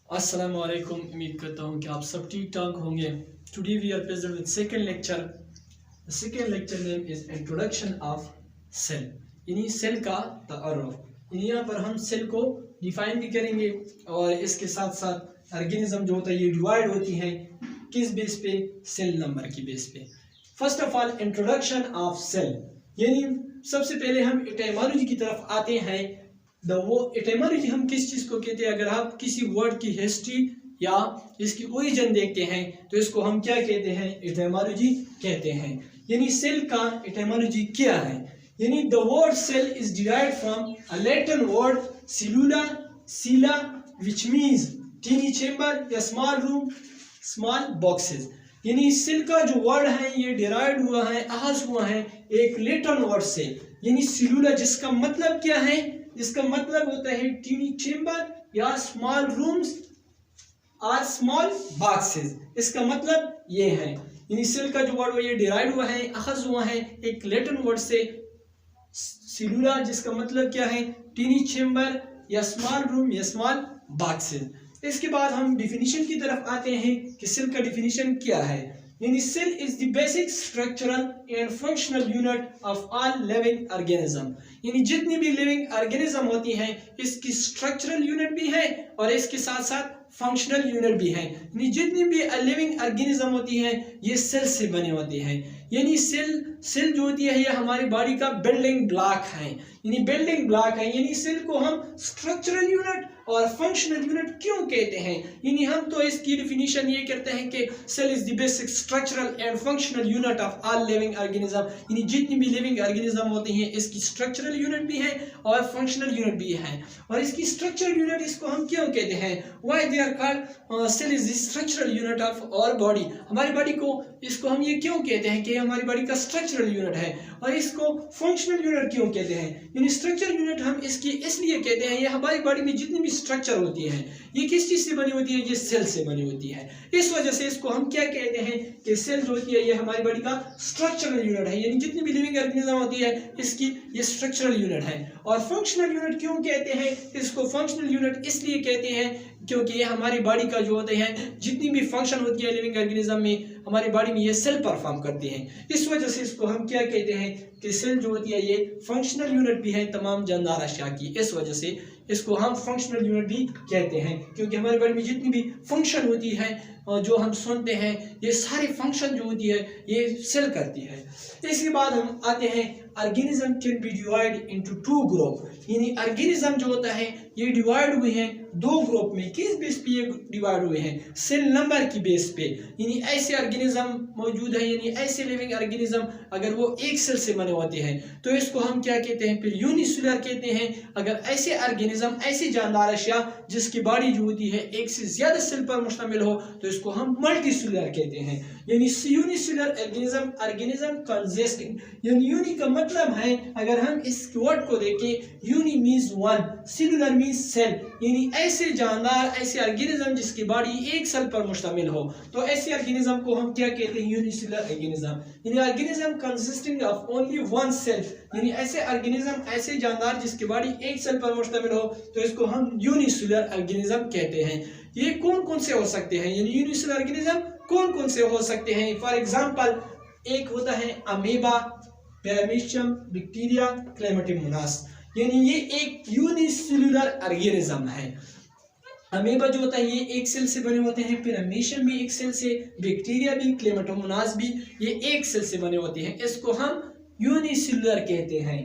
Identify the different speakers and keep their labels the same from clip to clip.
Speaker 1: अस्सलामु अलैकुम। उम्मीद करता हूँ कि आप सब ठीक ठाक होंगे। Today we are present with second lecture. The second lecture name is introduction of cell, यानी सेल का तारुफ। यानी यहाँ पर हम सेल को डिफाइन भी करेंगे और इसके साथ साथ ऑर्गेनिज्म जो होता है ये डिवाइड होती है किस बेस पे, सेल नंबर की बेस पे। First of all introduction of cell, यानी सबसे पहले हम एटाइमोलॉजी की तरफ आते हैं। वो एटाइमोलॉजी हम किस चीज़ को कहते हैं? अगर आप किसी वर्ड की हिस्ट्री या इसकी ओरिजिन देखते हैं तो इसको हम क्या कहते हैं? एटाइमोलॉजी कहते हैं। यानी सेल का एटाइमोलॉजी क्या है? यानी the word cell is derived from a Latin word cellula cella which means tiny chamber या स्मॉल रूम, स्मॉल बॉक्सेस। यानी सेल का जो वर्ड है ये डिराइव हुआ है, अहज हुआ है एक लैटिन वर्ड से, यानी सेलुला, जिसका मतलब क्या है? इसका मतलब होता है टीनी चेंबर या स्मॉल रूम्स और स्मॉल बॉक्सेस। इसका मतलब ये है। यानी सेल का जो वर्ड ये डिराइव हुआ है, अखज हुआ है एक लैटिन वर्ड से सेलुला, जिसका मतलब क्या है? टीनी चेंबर या स्मॉल रूम या स्मॉल बॉक्सेस। इसके बाद हम डिफिनीशन की तरफ आते हैं कि सेल का डिफिनीशन क्या है। यानी cell is the basic structural and functional unit of all living organism. यानी जितनी भी लिविंग ऑर्गेनिज्म होती हैं इसकी स्ट्रक्चरल यूनिट भी है और इसके साथ साथ फंक्शनल यूनिट भी है। यानी जितनी भी लिविंग ऑर्गेनिज्म होती हैं ये सेल से बने होते हैं। यानी सेल जो होती है ये हमारी बॉडी का बिल्डिंग ब्लॉक है, यानी बिल्डिंग ब्लॉक है। यानी सेल को हम स्ट्रक्चरल यूनिट और फंक्शनल यूनिट क्यों कहते हैं? यानी हम तो इसकी डिफिनीशन ये करते हैं कि cell is the basic structural and functional unit of all living organism. यानी जितनी भी लिविंग ऑर्गेनिज्म होती हैं इसकी स्ट्रक्चरल यूनिट भी है और फंक्शनल यूनिट भी है। और इसकी स्ट्रक्चरल यूनिट इसको हम क्यों कहते हैं? Why they are called cell is the structural unit of our body. हमारी बॉडी को इसको हम ये क्यों कहते हैं कि हमारी बॉडी का स्ट्रक्चरल यूनिट है। और इसको फंक्शनल यूनिट क्यों कहते हैं? यानी स्ट्रक्चरल यूनिट हम इसकी इसलिए कहते हैं, ये हमारी बॉडी में जितनी भी स्ट्रक्चर होती है ये किस चीज से बनी होती है? ये सेल से बनी होती है। इस वजह से इसको हम क्या कहते हैं कि सेल जो होती है ये हमारी बॉडी का स्ट्रक्चरल यूनिट है। यानी जितनी भी लिविंग ऑर्गेनिज्म होती है इसकी ये स्ट्रक्चरल यूनिट है। और फंक्शनल यूनिट क्यों कहते हैं? इसको फंक्शनल यूनिट इसलिए कहते हैं क्योंकि ये हमारी बॉडी का जो होते हैं जितनी भी फंक्शन होती है लिविंग ऑर्गेनिज्म में हमारी बॉडी में ये सेल परफॉर्म करती हैं। इस वजह से इसको हम क्या कहते हैं कि सेल जो होती है ये फंक्शनल यूनिट भी है तमाम जानदार अशिया की। इस वजह से इसको हम फंक्शनल यूनिट भी कहते हैं क्योंकि हमारी बॉडी में जितनी भी फंक्शन होती है और जो हम सुनते हैं ये सारे फंक्शन जो होती है ये सेल करती है। इसके बाद हम आते हैं organism can be divide into two group. यानी ऑर्गेनिज्म जो होता है ये डिवाइड हुए हैं दो ग्रुप में। किस बेस पे ये डिवाइड हुए हैं? सेल नंबर की बेस पे। यानी ऐसे ऑर्गेनिज्म मौजूद है, यानी ऐसे लिविंग ऑर्गेनिज्म अगर वो एक सेल से बने होते हैं तो इसको हम क्या कहते हैं? फिर यूनिसेलुलर कहते हैं। अगर ऐसे ऑर्गेनिज्म ऐसी जानदार अशिया जिसकी बॉडी जो होती है एक से ज्यादा सेल पर मुश्तमिल हो तो इसको हम मल्टीसेलुलर कहते हैं। यानी यूनिसेलुलर ऑर्गेनिज्म कंसिस्टिंग, यानी यूनि का मतलब है, अगर हम इस वर्ड को देखें, uni means one, cellular means cell. यानी ऐसे जानदार ऐसे ऑर्गेनिज्म जिसकी बॉडी एक सेल पर मुश्तमिल हो तो ऐसे ऑर्गेनिज्म को हम क्या कहते हैं? Unicellular organism. यानी organism consisting of only one cell. यानी ऐसे ऑर्गेनिज्म ऐसे जानदार जिसकी बॉडी एक सेल पर मुश्तमिल हो तो इसको हम यूनिसेलुलर ऑर्गेनिज्म कहते हैं। ये कौन कौन से हो सकते हैं? यानी यूनिसेलुलर ऑर्गेनिज्म कौन कौन से हो सकते हैं? फॉर एग्जांपल एक होता है अमीबा, पैरामीशियम, बैक्टीरिया, क्लेमाटिमोनास। यानी ये एक यूनिसेलुलर ऑर्गेनिज्म है। अमीबा जो होता है ये एक सेल से बने होते हैं, पैरामीशियम भी एक सेल से, बैक्टीरिया भी, क्लेमाटिमोनास भी ये एक सेल से बने होते हैं। इसको हम यूनिसेलुलर कहते हैं।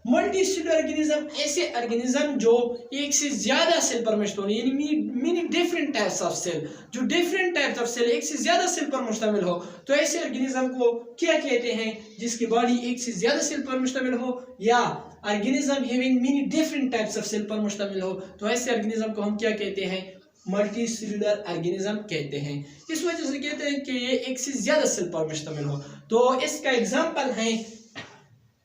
Speaker 1: मल्टीसेलुलर ऑर्गेनिज्म ऐसे ऑर्गेनिज्म जो एक से ज्यादा सेल पर मुश्तमिल, यानी many different types of cell, जो डिफरेंट टाइप्स ऑफ सेल एक से ज्यादा सेल पर मुश्तमिल हो तो ऐसे ऑर्गेनिज्म को क्या कहते हैं? जिसकी बॉडी एक से ज्यादा सेल पर मुश्तमिल हो या organism having many different types of cell पर मुश्तमिल हो तो ऐसे ऑर्गेनिज्म को हम क्या कहते हैं? मल्टीसेलुलर ऑर्गेनिज्म कहते हैं। इस वजह से कहते हैं कि ये एक से ज्यादा सेल पर मुश्तमिल हो। तो इसका एग्जाम्पल है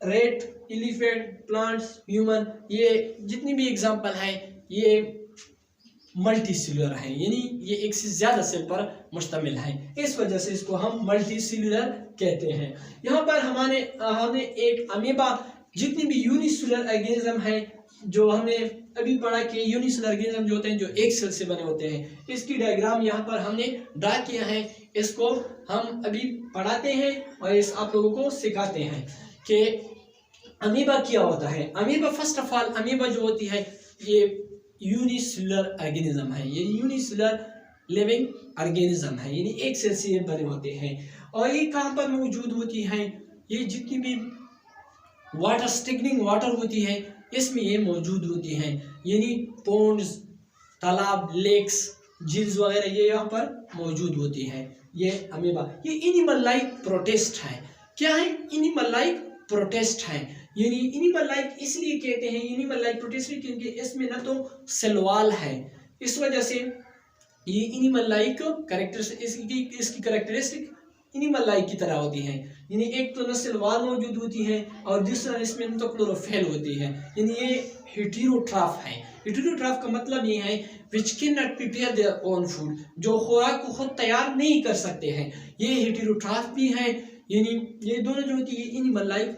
Speaker 1: रेट, एलिफेंट, प्लांट्स, ह्यूमन, ये जितनी भी एग्जांपल हैं ये मल्टीसेलुलर हैं, यानी ये एक से ज्यादा सेल पर मुश्तमिल हैं। इस वजह से इसको हम मल्टीसेलुलर कहते हैं। यहाँ पर हमने एक अमीबा, जितनी भी यूनिसेलुलर ऑर्गेनिज्म है जो हमने अभी पढ़ा कि यूनिसेलुलर ऑर्गेनिज्म जो होते हैं जो एक सेल से बने होते हैं। इसकी डायग्राम यहाँ पर हमने ड्रा किया है, इसको हम अभी पढ़ाते हैं और इस आप लोगों को सिखाते हैं कि अमीबा क्या होता है। Amoeba first of all amoeba जो होती है ये यूनिसेलुलर ऑर्गेनिज्म है, ये यूनिसेलुलर लिविंग ऑर्गेनिज्म है, यानी एक सेल से ये बने होते हैं। और ये कहाँ पर मौजूद होती है, ये जितनी भी वाटर स्टेगनिंग वाटर होती है इसमें ये मौजूद होती हैं, यानी पोन्ड्स, तालाब, लेक्स, झील्स वगैरह ये यहाँ पर मौजूद होती हैं। ये अमीबा ये एनिमल लाइक प्रोटिस्ट है। क्या है? एनिमल लाइक प्रोटिस्ट है, यानी एनिमल लाइक इसलिए कहते हैं एनिमल लाइक प्रोटिस्ट क्योंकि इसमें ना तो सेल वॉल है, इस वजह से ये एनिमल लाइक कैरेक्टरिस्टिक इसकी कैरेक्टरिस्टिक एनिमल लाइक की तरह होती है, यानी एक तो नस्ल वाल मौजूद होती है और दूसरा इसमें तो क्लोरोफिल होती है, यानी ये हेटेरोट्रॉफ है। हेटेरोट्रॉफ का मतलब ये है which can not prepare their own food, जो खुराक को खुद तैयार नहीं कर सकते हैं, ये हेटेरोट्रॉफ भी है, यानी ये दोनों जो होती है एनिमल लाइक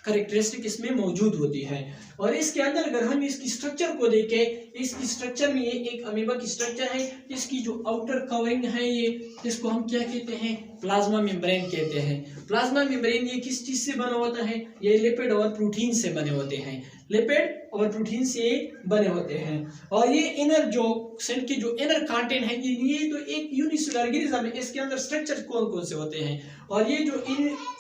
Speaker 1: कैरेक्टरिस्टिक इसमें मौजूद होती है। और इसके अंदर अगर हम इसकी स्ट्रक्चर को देखें, इसकी स्ट्रक्चर में ये एक अमीबा की स्ट्रक्चर है, इसकी जो आउटर कवरिंग है ये इसको हम क्या कहते हैं? प्लाज्मा मेम्ब्रेन कहते हैं। प्लाज्मा मेम्ब्रेन ये किस चीज से बना होता है? ये लिपिड और प्रोटीन से बने होते हैं, लिपिड और प्रोटीन से बने होते हैं। और ये इनर जो सेल की जो इनर कंटेंट है ये तो एक यूनिसेलुलर ऑर्गेनिज्म है, इसके अंदर स्ट्रक्चर कौन कौन से होते हैं और ये जो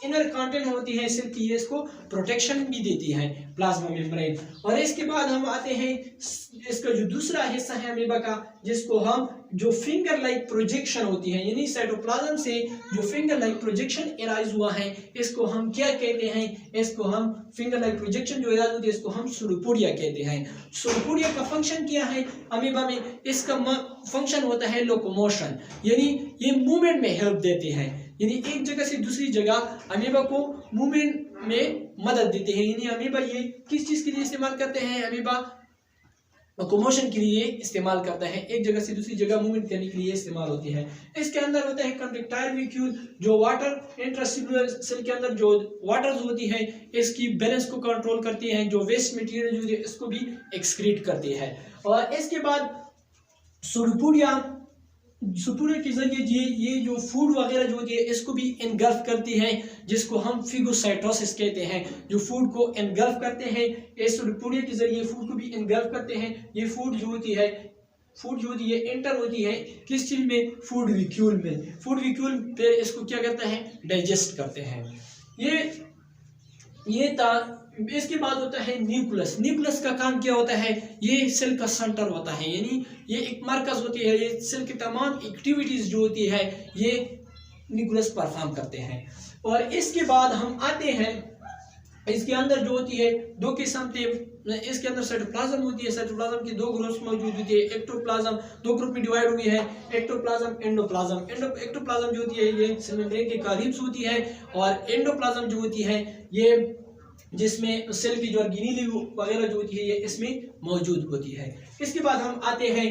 Speaker 1: इनर कंटेंट होती है सेल की ये इसको प्रोटेक्शन भी देती है प्लाज्मा मेम्ब्रेन। और इसके बाद हम आते हैं इसका जो दूसरा हिस्सा है अमीबा का, जिसको हम जो फिंगर लाइक प्रोजेक्शन होती है, यानी साइटोप्लाज्म से जो फिंगर लाइक प्रोजेक्शन एराइज हुआ है इसको हम क्या कहते हैं? इसको हम फिंगर लाइक प्रोजेक्शन जो एराइज होती है इसको हम सुडोपोडिया कहते हैं। सुडोपोडिया का फंक्शन क्या है अमीबा में? इसका फंक्शन होता है लोकोमोशन, यानी ये मूवमेंट में हेल्प देते हैं, यानी एक जगह से दूसरी जगह अमीबा को मूवमेंट में मदद देते हैं। यानी अमीबा ये किस चीज के लिए इस्तेमाल करते हैं? अमीबा लोकोमोशन के लिए इस्तेमाल करता है, एक जगह से दूसरी जगह मूवमेंट करने के लिए इस्तेमाल होती है। इसके अंदर होता है कंट्रैक्टाइल वैक्यूल, जो वाटर इंट्रासेलुलर सेल के अंदर जो वाटर होती है इसकी बैलेंस को कंट्रोल करती है, जो वेस्ट मटेरियल जो है इसको भी एक्सक्रीट करती है। और इसके बाद सुडोपोडिया के जरिए ये जो फूड वगैरह जो होती है इसको भी इनगल्फ करती है, जिसको हम फिगोसाइटोसिस कहते हैं, जो फूड को इनगल्फ करते हैं। इस सुडोपोडिया के जरिए फूड को भी इनगल्फ करते हैं। ये फूड जो होती है एंटर होती है किस चीज में? फूड वैक्यूल में। फूड वैक्यूल फिर इसको क्या करता है? डाइजेस्ट करते हैं। इसके बाद होता है न्यूक्लियस। न्यूक्लियस का काम क्या होता है? ये सेल का सेंटर होता है, यानी ये एक मरकज होती है, ये सेल की तमाम एक्टिविटीज जो होती है ये न्यूक्लियस परफॉर्म करते हैं। और इसके बाद हम आते हैं इसके अंदर जो होती है दो किस्म के, इसके अंदर साइटोप्लाज्म होती है। साइटोप्लाज्म की दो ग्रुप्स मौजूद होती है। एक्टोप्लाज्म दो ग्रुप में डिवाइड हुई है, एक्टोप्लाज्म, एंडोप्लाज्म। एक्टोप्लाज्म जो होती है ये सेल मेम्ब्रेन के करीब होती है, और एंडोप्लाज्म जो होती है ये जिसमें सेल की जो ऑर्गेनेली वगैरह जो होती है ये इसमें मौजूद होती है। इसके बाद हम आते हैं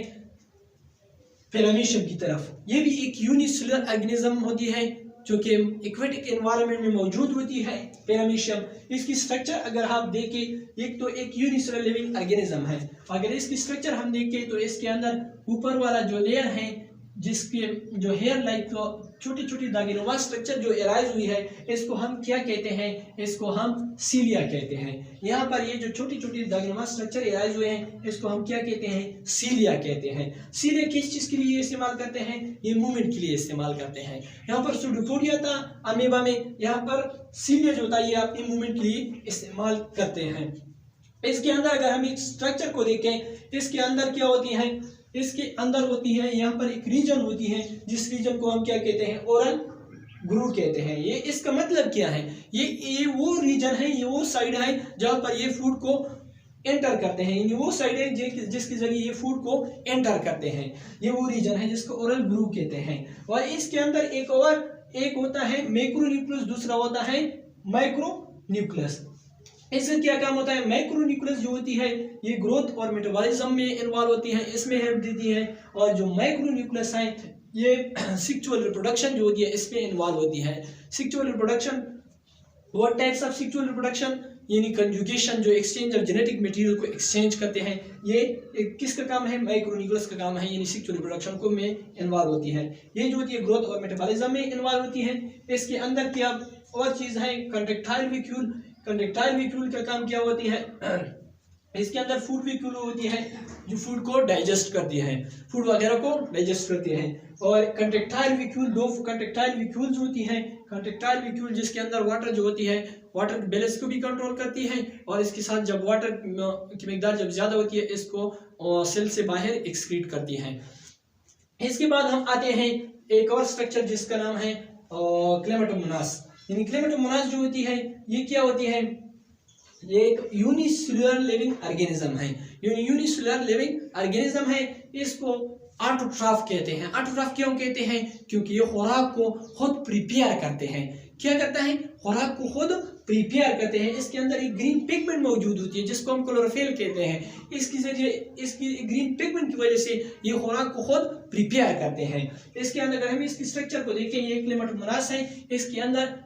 Speaker 1: पैरामीशियम की तरफ। ये भी एक यूनिसेलुलर ऑर्गेनिज्म होती है जो कि एक्वेटिक एनवायरनमेंट में मौजूद होती है। पैरामीशियम इसकी स्ट्रक्चर अगर आप देखें, एक तो एक यूनिसेलुलर लिविंग ऑर्गेनिज्म है। अगर इसकी स्ट्रक्चर हम देखें तो इसके अंदर ऊपर वाला जो लेयर है जिसके जो हेयर लाइक छोटी छोटी दागिनुमा स्ट्रक्चर जो एराइज हुई है इसको हम क्या कहते हैं? इसको हम सीलिया कहते हैं। यहाँ पर ये जो छोटी छोटी दागिनुमा स्ट्रक्चर एराइज हुए हैं इसको हम क्या कहते हैं? सीलिया कहते हैं। सीलिया किस चीज के लिए इस्तेमाल करते हैं? ये मूवमेंट के लिए इस्तेमाल करते हैं। यहाँ पर सुडोपोडिया था अमीबा में, यहाँ पर सीलिया जो था ये अपनी मूवमेंट के लिए इस्तेमाल करते हैं। इसके अंदर अगर हम एक स्ट्रक्चर को देखें, इसके अंदर क्या होती है? इसके अंदर होती है यहाँ पर एक रीजन होती है जिस रीजन को हम क्या कहते हैं? ओरल ग्रूव कहते हैं। ये इसका मतलब क्या है? ये वो रीजन है, ये वो साइड है जहाँ पर ये फूड को एंटर करते हैं, यानी वो साइड है जिसके जरिए ये फूड को एंटर करते हैं। ये वो रीजन है जिसको ओरल ग्रूव कहते हैं। और इसके अंदर एक होता है मैक्रोन्यूक्लियस, दूसरा होता है माइक्रोन्यूक्लियस। इससे क्या काम होता है? मैक्रोन्यूक्लियस जो होती है ये ग्रोथ और मेटाबॉलिज्म में इन्वॉल्व होती है, इसमें हेल्प देती है। और जो माइक्रोन्यूक्लियस है ये सेक्सुअल रिप्रोडक्शन जो होती है इसमें इन्वॉल्व होती है। Sexual reproduction, what types of sexual reproduction? यानी कंजुगेशन, जो एक्सचेंज ऑफ जेनेटिक मटेरियल को एक्सचेंज करते हैं, ये किसका काम है? माइक्रोन्यूक्लियस का काम है, यानी सेक्सुअल रिप्रोडक्शन को में इन्वॉल्व होती है। ये जो होती है ग्रोथ और मेटाबॉलिज्म में इन्वॉल्व होती है। इसके अंदर क्या और चीज़ है? Contractile vacuole. कंट्रैक्टाइल वेक्यूल का काम क्या होती है? इसके अंदर फूड वेक्यूल होती है जो फूड को डाइजेस्ट करती है, फूड वगैरह को डाइजेस्ट करती है। और कंट्रैक्टाइल वेक्यूल, दो कंट्रैक्टाइल वेक्यूल्स होती हैं। कंट्रैक्टाइल वेक्यूल जिसके अंदर वाटर जो होती है, वाटर बैलेंस को भी कंट्रोल करती है, और इसके साथ जब वाटर की मिकदार जब ज़्यादा होती है इसको सेल से बाहर एक्सक्रीट करती है। इसके बाद हम आते हैं एक और स्ट्रक्चर जिसका नाम है क्लेमाटोमोनास। यानी क्लेमाटोमोनास जो होती है ये क्या होती है? ये एक यूनिसेलुलर लिविंग ऑर्गेनिज्म है। यूनिसेलुलर लिविंग ऑर्गेनिज्म है। इसको ऑटोट्रॉफ कहते हैं। ऑटोट्रॉफ क्यों कहते हैं? क्योंकि ये खुराक को खुद प्रिपेयर करते हैं। क्या करता है? खुराक को खुद प्रिपेयर करते हैं। इसके अंदर एक ग्रीन पिगमेंट मौजूद होती है जिसको हम क्लोरोफिल कहते हैं। इसकी ग्रीन पिगमेंट की वजह से ये खुराक को खुद प्रिपेयर करते हैं। इसके अंदर अगर हम इसकी स्ट्रक्चर को देखें, ये क्लेमाटोमोनास है। इसके अंदर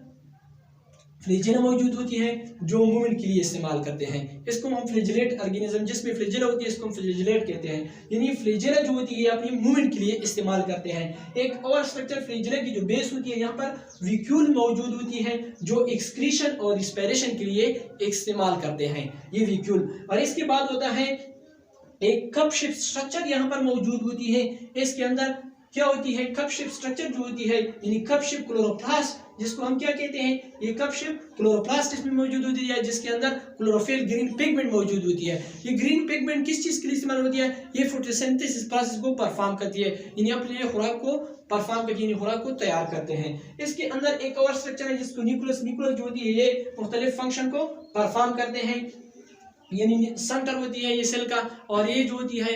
Speaker 1: फ्लैजेला मौजूद होती है जो मूवमेंट के लिए इस्तेमाल करते हैं। इसको हम फ्लैजेलेट ऑर्गेनिज्म, जिसमें फ्लैजेला होती है, इसको हम फ्लैजेलेट कहते हैं। यानी फ्लैजेला जो होती है अपनी मूवमेंट के लिए इस्तेमाल करते हैं। एक और स्ट्रक्चर फ्लैजेला की जो बेस होती है, यहाँ पर विक्यूल मौजूद होती है जो एक्सक्रीशन और रिस्पिरेशन के लिए इस्तेमाल करते हैं, ये विक्यूल। और इसके बाद होता है एक कप शेप स्ट्रक्चर यहाँ पर मौजूद होती है। इसके अंदर क्या होती है? कप शेप स्ट्रक्चर जो होती है, यानी कप शेप क्लोरोप्लास्ट, जिसको हम क्या कहते हैं? ये कप शेप क्लोरोप्लास्ट इसमें मौजूद होती है, जिसके अंदर क्लोरोफिल ग्रीन पिगमेंट मौजूद होती है। ये ग्रीन पिगमेंट किस चीज के लिए इस्तेमाल होती है? ये फोटोसिंथेसिस प्रोसेस को परफॉर्म करती है, यानी अपने खुराक को परफॉर्म करके यानी खुराक को तैयार करते हैं। इसके अंदर एक और स्ट्रक्चर है जिसको न्यूक्लियस। न्यूक्लियस जो होती है ये मुख्तलिफ फंक्शन को परफॉर्म करते हैं, यानी सेंटर होती है ये सेल का, और ये जो होती है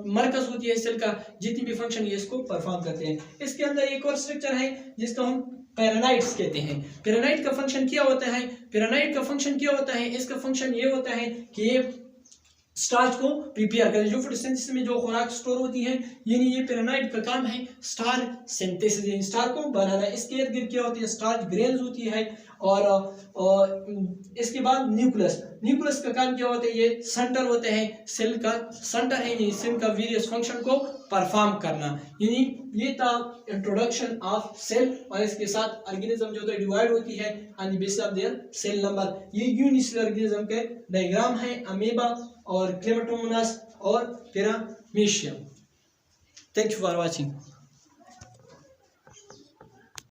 Speaker 1: मरकज होती है सेल का, जितनी भी फंक्शन ये इसको परफॉर्म करते हैं। इसके अंदर एक और स्ट्रक्चर है जिसको हम पैरानाइट्स कहते हैं। पैरानाइट का फंक्शन क्या होता है? पैरानाइट का फंक्शन क्या होता है? इसका फंक्शन ये होता है कि ये स्टार्च को प्रिपेयर करते हैं। जो फोटोसिंथेसिस में जो खुराक स्टोर होती है, यानी ये पैरानाइट का काम है स्टार सिंथेसिस, यानी स्टार को बनाना। इसके इर्द गिर्द क्या होती है? स्टार्च ग्रेन्स होती है। और इसके बाद न्यूक्लियस। न्यूक्लियस का काम क्या होता है? ये सेंटर होते हैं, सेल का सेंटर है, यानी सेल का वेरियस फंक्शन को परफॉर्म करना। यानी ये था इंट्रोडक्शन ऑफ सेल, और इसके साथ ऑर्गेनिज्म जो होता है डिवाइड होती है on the basis of their cell number. ये यूनिसेलुलर ऑर्गेनिज्म के डायग्राम है, अमीबा और क्लेमाटोमोनास और paramecium. Thank you for watching.